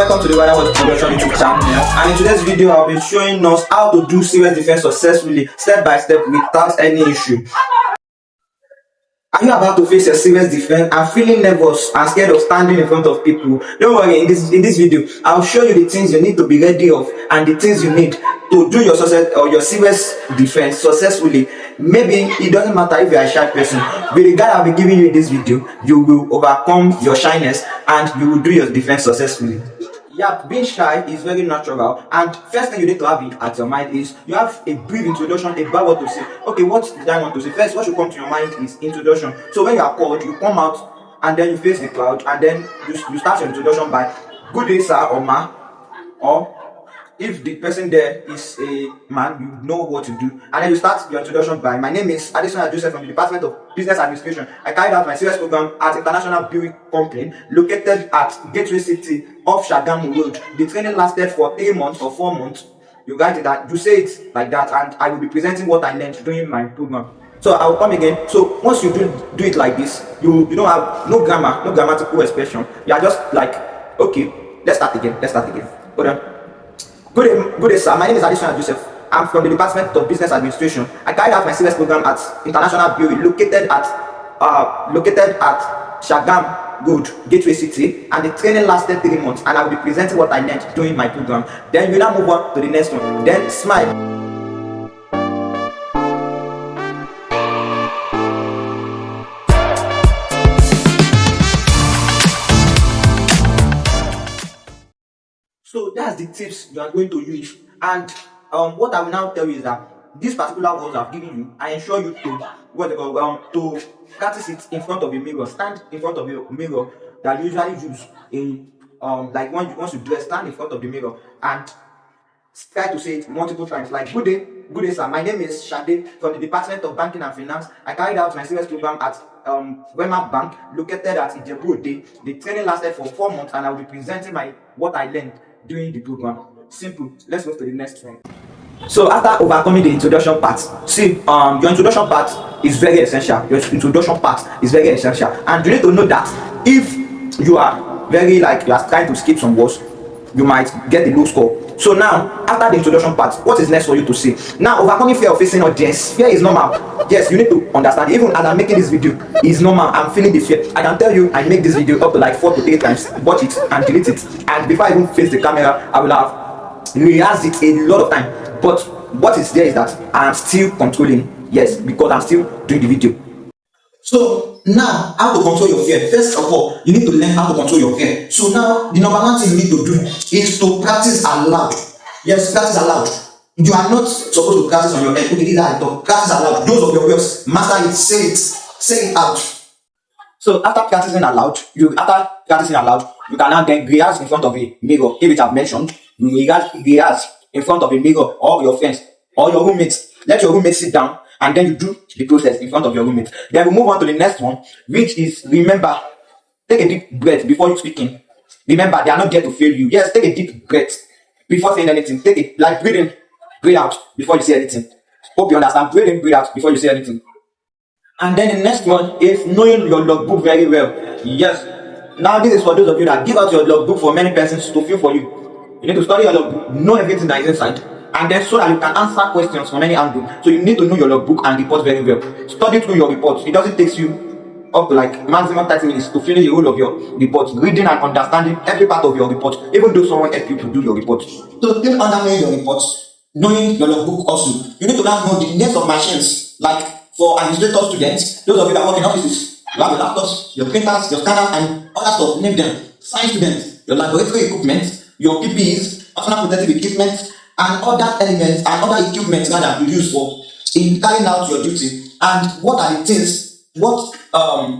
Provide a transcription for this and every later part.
welcome to the What's Production YouTube channel. And in today's video, I'll be showing us how to do SIWES defense successfully, step by step, without any issue. Are you about to face a SIWES defense and feeling nervous and scared of standing in front of people? Don't worry, in this video, I'll show you the things you need to be ready of and the things you need to do your success or your SIWES defense successfully. Maybe it doesn't matter if you're a shy person. With the guide I'll be giving you in this video, you will overcome your shyness and you will do your defense successfully. Yeah, being shy is very natural, and first thing you need to have at your mind is you have a brief introduction about what to say. Okay, what did I want to say? First, what should come to your mind is introduction. So when you are called, you come out and then you face the crowd, and then you start your introduction by good day sir or ma, or if the person there is a man, you know what to do. And then you start your introduction by, my name is Joseph from the Department of Business Administration. I carried out my SIWES program at International Brewery Company located at Gateway City off Shagam Road. The training lasted for 3 months or 4 months. You write it that, you say it like that, and I will be presenting what I learned during my program. So I will come again. So once you do it like this, you don't have no grammar, no grammatical expression. You are just like, okay, let's start again. Hold on. Good day, sir. My name is Joseph. I'm from the Department of Business Administration. I carried out my SIWES program at International Brewery located at Shagam Road, Gateway City, and the training lasted 3 months. And I will be presenting what I learned during my program. Then we now move on to the next one. Then smile. So that's the tips you are going to use, and what I will now tell you is that these particular words I've given you, I ensure you to practice it in front of a mirror. Stand in front of a mirror that you usually use in like once you dress. Stand in front of the mirror and try to say it multiple times. Like good day, sir. My name is Shade from the Department of Banking and Finance. I carried out my SIWES program at Wema Bank located at Ijebu Ode. The training lasted for 4 months, and I will be presenting what I learned during the program. Simple. Let's go to the next one. So after overcoming the introduction part, see, your introduction part is very essential. And you need to know that if you are you are trying to skip some words, you might get a low score. So now, after the introduction part, what is next for you to say? Now, overcoming fear of facing audience. Fear is normal. Yes, you need to understand. Even as I'm making this video, it's normal. I'm feeling the fear. I can tell you, I make this video up to like 4 to 8 times. Watch it and delete it. And before I even face the camera, I will have rehearsed it a lot of time. But what is there is that I am still controlling. Yes, because I'm still doing the video. So now, how to control your fear? First of all, you need to learn how to control your fear. So now, the number one thing you need to do is to practice aloud. Yes, practice aloud. You are not supposed to practice on your head. Okay, this is how I talk. Practice aloud. Those of your words, master it, say it out. So after practicing aloud, you can now then rehearse in front of a mirror. If it I've mentioned, you rehearse in front of a mirror or your friends or your roommates. Let your roommates sit down, and then you do the process in front of your roommates. Then we move on to the next one, which is remember, take a deep breath before you speaking. Remember, they are not there to fail you. Yes, take a deep breath before saying anything. Take it like breathe in, breathe out before you say anything. Hope you understand. Breathe in, breathe out before you say anything. And then the next one is knowing your logbook very well. Yes. Now this is for those of you that give out your logbook for many persons to fill for you. You need to study your logbook, know everything that is inside, and then so that you can answer questions from any angle. So you need to know your logbook and report very well. Study through your reports. It doesn't take you up to like maximum 30 minutes to finish the whole of your report. Reading and understanding every part of your report, even though someone helped you to do your report. So still under knowing your reports, knowing your logbook also, you need to now know the names of machines. Like for administrator students, those of you that work in offices, you have your laptops, your printers, your scanners, and other stuff. Name them. Science students, your laboratory equipment, your PPEs, personal protective equipment, and other elements and other equipment that you use for in carrying out your duty. And what are the things, what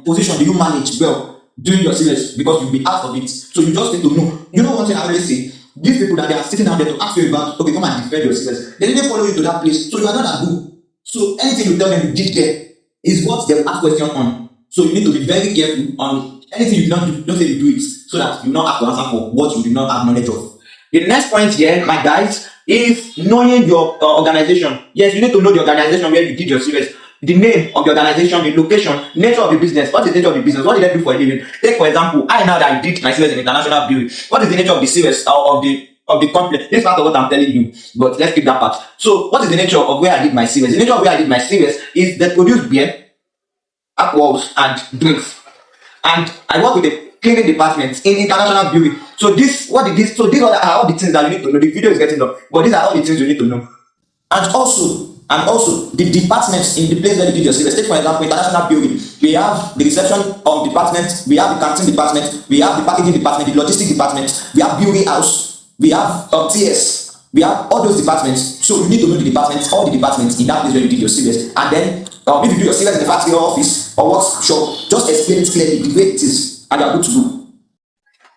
position do you manage well during your SIWES, because you'll be out of it. So you just need to know. You know one thing I always say, these people that they are sitting down there to ask you about, okay, come and defend your SIWES, they didn't follow you to that place, so you are not that good. So anything you tell them you did there is what they will ask questions on. So you need to be very careful on anything you don't do. Don't say you do it, so that you not have to answer for what you do not have knowledge of. The next point here, my guys, is knowing your organization. Yes, you need to know the organization where you did your SIWES. the name of the organization, the location, nature of the business. What is the nature of the business? What did I do for a living? Take for example, I now that I did my CIWES in international bureau. What is the nature of the CIWES of the company? This is part of what I'm telling you, but let's keep that part. So, what is the nature of where I did my CIWES? The nature of where I did my CIWES is that produce beer, alcohols, and drinks. And I work with a cleaning department in international bureau. So this, what did this? So these are all the things that you need to know. The video is getting done, but these are all the things you need to know. And also the departments in the place where you did your CIWES. Take for example, international building. We have the reception department, we have the canteen department, we have the packaging department, the logistics department, we have building house, we have TS, we have all those departments. So you need to know the departments, all the departments in that place where you did your CIWES. And then if you do your CIWES in the factory or office or workshop, just explain it clearly the way it is, and you are good to go.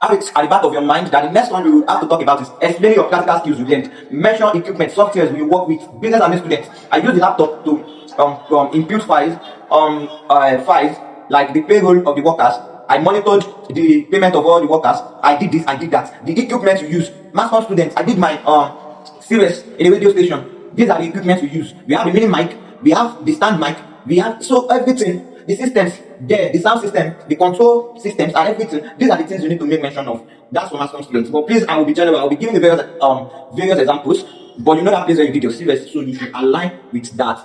Have it at the back of your mind that the next one we will have to talk about is explaining your practical skills you learned. Mention equipment, softwares you work with, business and students. I use the laptop to input files, like the payroll of the workers. I monitored the payment of all the workers. I did this, I did that. The equipment you use, mass com students. I did my CIWES in a radio station. These are the equipment we use. We have the mini mic, we have the stand mic, we have so everything. The systems there, the sound system, the control systems, and everything. These are the things you need to make mention of. That's for mass com students. But please, I will be general. I will be giving the various examples. But you know that place where you did your CIWES, so you should align with that.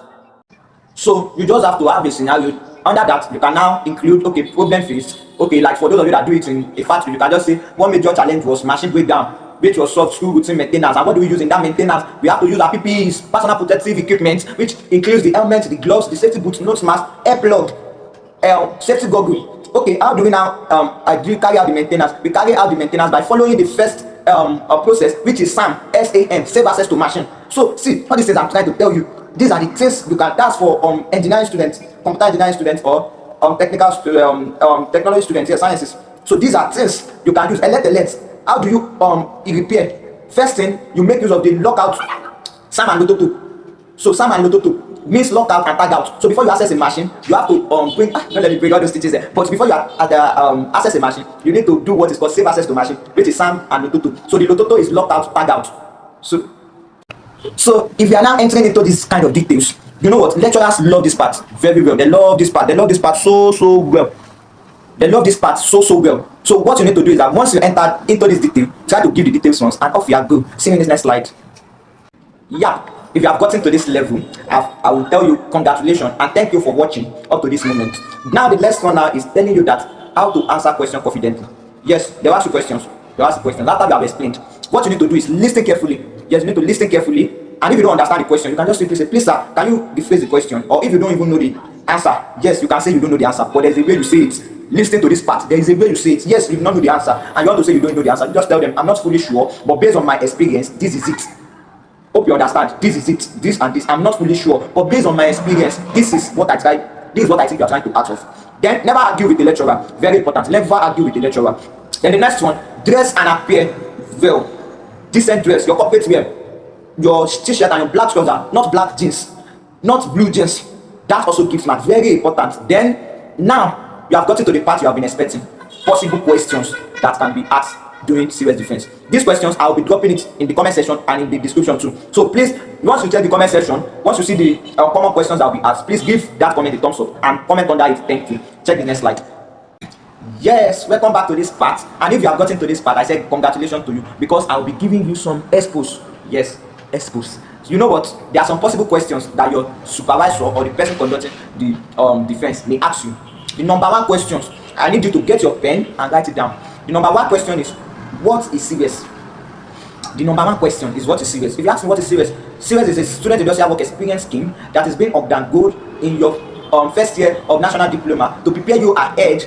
So you just have to have a scenario. Under that, you can now include problem faced. Like for those of you that do it in a factory, you can just say one major challenge was machine breakdown, which was solved through routine maintenance. And what do we use in that maintenance? We have to use our PPEs, personal protective equipment, which includes the helmet, the gloves, the safety boots, nose mask, air plug, safety goggle. How do we now carry out the maintenance? We carry out the maintenance by following the first process, which is SAM, SAM, save access to machine. So see, all these things I'm trying to tell you, these are the things you can. That's for engineering students, computer engineering students, or technology students, sciences. So these are things you can use. Alert. How do you repair? First thing, you make use of the lockout, SAM and Lototo. So SAM and Lototo means lockout and tag out. So before you access a machine, you have to don't let me bring all those stitches there. But before you access a machine, you need to do what is called save access to machine, which is SAM and Lototo. So the Lototo is locked out, tag out. So if you are now entering into this kind of details, you know what? Lecturers love this part very well. They love this part. They love this part so well. They love this part so well. So what you need to do is that once you enter into this detail, try to give the details once, and off you go. See you in this next slide. Yeah. If you have gotten to this level, I will tell you congratulations and thank you for watching up to this moment. Now the next one now is telling you that how to answer questions confidently. Yes, there are two questions. After you have explained, what you need to do is listen carefully. Yes, you need to listen carefully. And if you don't understand the question, you can just simply say, please sir, can you rephrase the question? Or if you don't even know the answer, yes, you can say you don't know the answer, but there's a way you say it. Listen to this part. There is a way you say it. Yes, you do not know the answer, and you want to say you don't know the answer. You just tell them, I'm not fully sure, but based on my experience, this is it. Hope you understand. This is it. This and this. I'm not fully sure, but based on my experience, this is what I try. This is what I think you are trying to ask of. Then never argue with the lecturer. Very important. Never argue with the lecturer. Then the next one, dress and appear well. Decent dress, your corporate wear, your t-shirt and your black trouser, not black jeans, not blue jeans. That also gives marks. Very important. Then now you have gotten to the part you have been expecting. Possible questions that can be asked during CIWES defense. These questions I will be dropping it in the comment section and in the description too. So please, once you check the comment section, once you see the common questions that will be asked, please give that comment a thumbs up and comment under it. Thank you. Check the next slide. Yes, welcome back to this part. And if you have gotten to this part, I said congratulations to you, because I will be giving you some expos. Yes, expos. So you know what? There are some possible questions that your supervisor or the person conducting the defense may ask you. The number one questions, I need you to get your pen and write it down. The number one question is, what is CIWES? The number one question is, what is CIWES? If you ask me what is CIWES, CIWES is a student industrial work experience scheme that is being undergone in your first year of national diploma to prepare you ahead.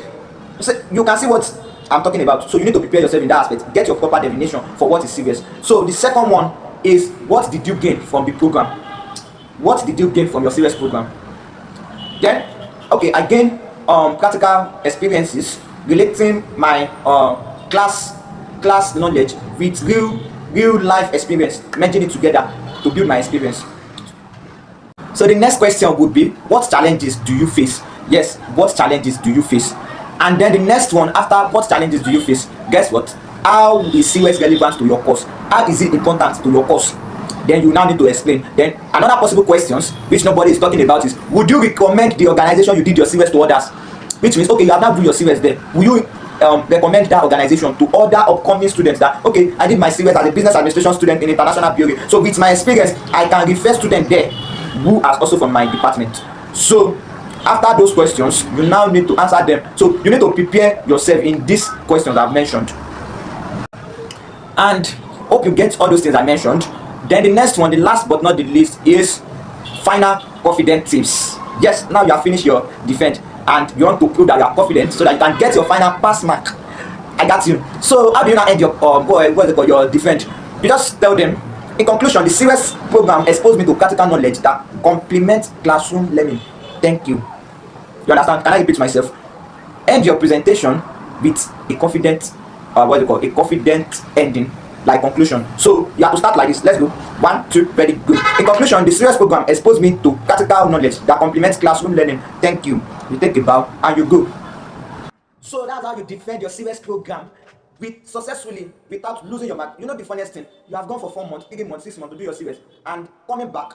So you can see what I'm talking about. So you need to prepare yourself in that aspect. Get your proper definition for what is CIWES. So the second one is, what did you gain from the program? What did you gain from your CIWES program? Then, I gained practical experiences relating my class knowledge with real life experience, merging it together to build my experience. So the next question would be, what challenges do you face? Yes, what challenges do you face? And then the next one after what challenges do you face, guess what? How is CIWES relevant to your course? How is it important to your course? then you now need to explain. Then another possible questions which nobody is talking about is, would you recommend the organization you did your CWES to others? Which means, okay, you have now done your CWES there, will you recommend that organization to other upcoming students that, okay, I did my CWES as a business administration student in international bureau, so with my experience I can refer students there who are also from my department. So after those questions, you now need to answer them. So you need to prepare yourself in these questions I've mentioned, and hope you get all those things I mentioned. Then the next one, the last but not the least, is final confident tips. Yes, now you have finished your defense and you want to prove that you are confident so that you can get your final pass mark. I got you. So how do you now end your your defense? You just tell them, in conclusion, the SIWES program exposed me to practical knowledge that complements classroom learning. Thank you. You understand? Can I repeat myself? End your presentation with a confident a confident ending, like conclusion. So you have to start like this. Let's go. 1, 2, very good. In conclusion, the SIWES program exposed me to practical knowledge that complements classroom learning. Thank you. You take a bow and you go. So that's how you defend your SIWES program successfully without losing your mark. You know the funniest thing? You have gone for 4 months, 3 months, 6 months to do your SIWES, and coming back,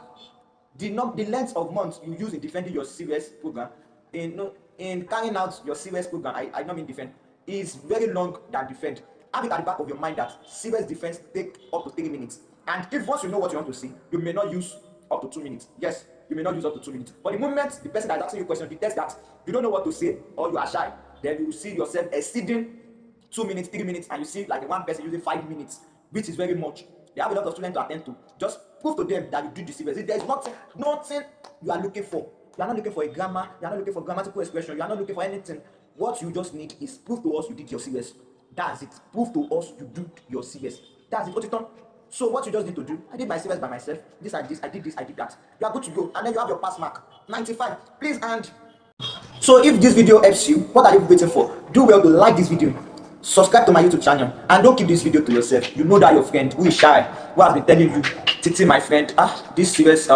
the length of months you use in defending your SIWES program, in carrying out your SIWES program, I don't mean defend, is very long than defend. Have it at the back of your mind that SIWES defense take up to 3 minutes. And if once you know what you want to see, you may not use up to 2 minutes. Yes, you may not use up to 2 minutes. But the moment the person that is asking you a question detects that you don't know what to say or you are shy, then you will see yourself exceeding 2 minutes, 3 minutes, and you see like one person using 5 minutes, which is very much. They have a lot of students to attend to. Just prove to them that you did the SIWES. There is nothing you are looking for. You are not looking for a grammar. You are not looking for grammatical expression. You are not looking for anything. What you just need is prove to us you did your SIWES. That's it. Prove to us you did your SIWES. That's it. What you done? So what you just need to do, I did my SIWES by myself. This, I did this, I did that. You are good to go. And then you have your pass mark. 95. Please, and so if this video helps you, what are you waiting for? Do well to like this video, subscribe to my YouTube channel, and don't keep this video to yourself. You know that your friend who is shy, who has been telling you, Titi, my friend, this SIWES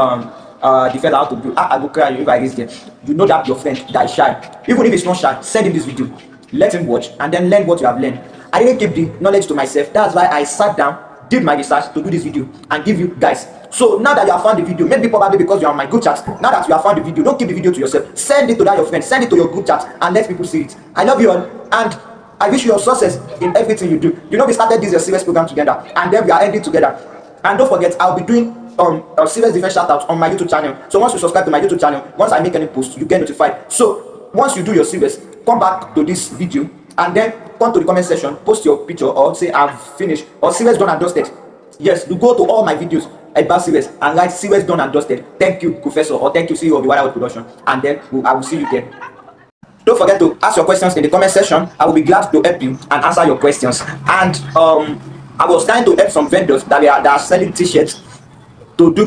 defend how to do, I go cry if I raise them. You know that your friend that is shy. Even if it's not shy, send him this video, let him watch, and then learn what you have learned. I didn't keep the knowledge to myself. That's why I sat down, did my research to do this video and give you guys. So now that you have found the video, maybe probably because you are on my group chat, now that you have found the video, don't keep the video to yourself. Send it to that your friend, send it to your group chat, and let people see it. I love you all, and I wish you your success in everything you do. You know, we started this SIWES program together, and then we are ending together. And don't forget, I'll be doing a SIWES defense shout out on my YouTube channel. So once you subscribe to my YouTube channel, once I make any post, you get notified. So once you do your SIWES, come back to this video and then come to the comment section, post your picture or say I've finished or SIWES done and dusted. Yes, you go to all my videos about SIWES and write SIWES done and dusted. Thank you, Professor, or thank you, CEO of the Wirewood Production, and then I will see you there. Don't forget to ask your questions in the comment section. I will be glad to help you and answer your questions. And I was trying to help some vendors that are selling t-shirts to do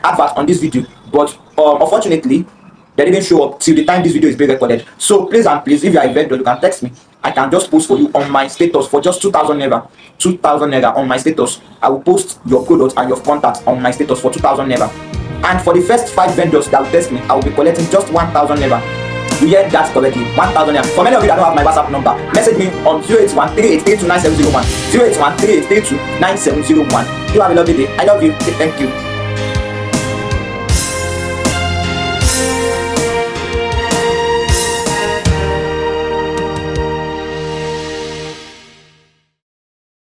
adverts on this video, but unfortunately they didn't show up till the time this video is being recorded. So please and please, if you are a vendor, you can text me. I can just post for you on my status for just 2,000 naira. 2,000 naira on my status. I will post your product and your contact on my status for 2,000 naira. And for the first 5 vendors that will text me, I will be collecting just 1,000 naira. You hear that correctly? 1,000 naira. For many of you that don't have my WhatsApp number, message me on 08138329701. 08138329701. You have a lovely day. I love you. Thank you.